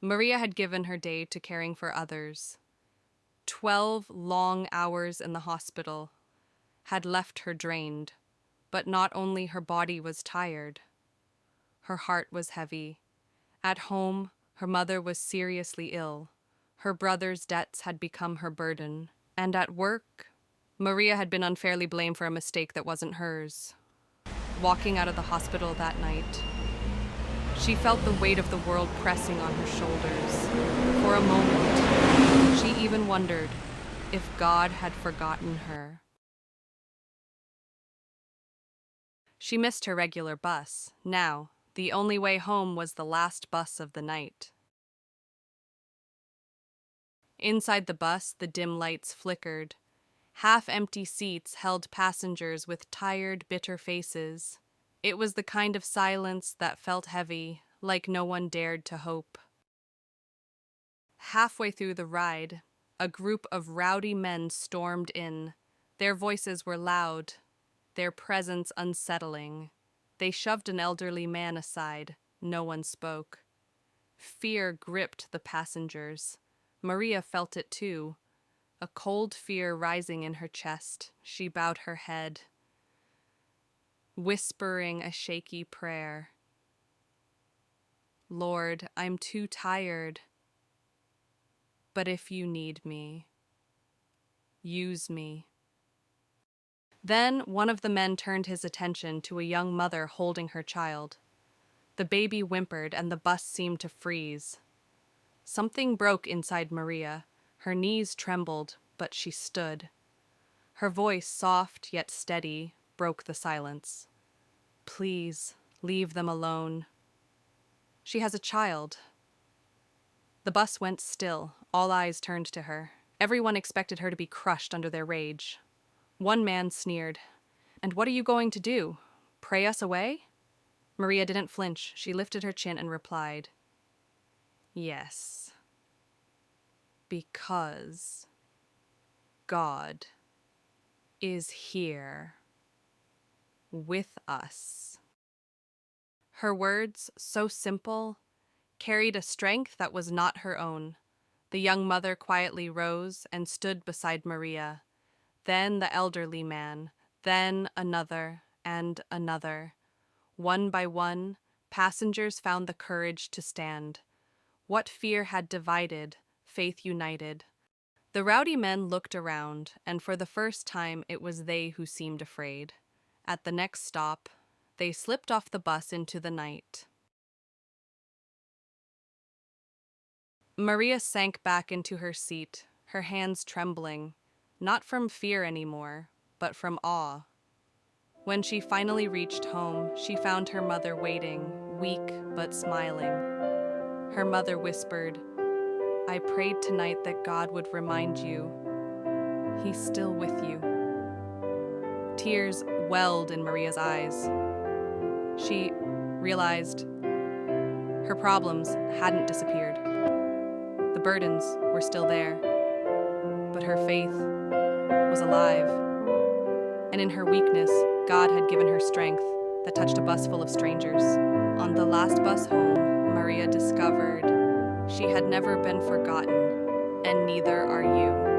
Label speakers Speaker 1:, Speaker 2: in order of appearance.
Speaker 1: Maria had given her day to caring for others. 12 long hours in the hospital had left her drained, but not only her body was tired, her heart was heavy. At home, her mother was seriously ill. Her brother's debts had become her burden. And at work, Maria had been unfairly blamed for a mistake that wasn't hers. Walking out of the hospital that night, she felt the weight of the world pressing on her shoulders. For a moment, she even wondered if God had forgotten her. She missed her regular bus. Now, the only way home was the last bus of the night. Inside the bus, the dim lights flickered. Half-empty seats held passengers with tired, bitter faces. It was the kind of silence that felt heavy, like no one dared to hope. Halfway through the ride, a group of rowdy men stormed in. Their voices were loud, their presence unsettling. They shoved an elderly man aside. No one spoke. Fear gripped the passengers. Maria felt it too. A cold fear rising in her chest. She bowed her head, whispering a shaky prayer. Lord, I'm too tired. But if you need me, use me. Then one of the men turned his attention to a young mother holding her child. The baby whimpered and the bus seemed to freeze. Something broke inside Maria. Her knees trembled, but she stood. Her voice, soft yet steady, broke the silence. Please, leave them alone. She has a child. The bus went still. All eyes turned to her. Everyone expected her to be crushed under their rage. One man sneered. "And what are you going to do? Pray us away?" Maria didn't flinch. She lifted her chin and replied, "Yes. Because God is here with us." Her words, so simple, carried a strength that was not her own. The young mother quietly rose and stood beside Maria. Then the elderly man, then another and another. One by one, passengers found the courage to stand. What fear had divided, faith united. The rowdy men looked around, and for the first time it was they who seemed afraid. At the next stop, they slipped off the bus into the night. Maria sank back into her seat, her hands trembling, not from fear anymore, but from awe. When she finally reached home, she found her mother waiting, weak but smiling. Her mother whispered, "I prayed tonight that God would remind you. He's still with you." Tears welled in Maria's eyes. She realized her problems hadn't disappeared. The burdens were still there, but her faith was alive. And in her weakness, God had given her strength that touched a bus full of strangers. On the last bus home, Maria discovered she had never been forgotten, and neither are you.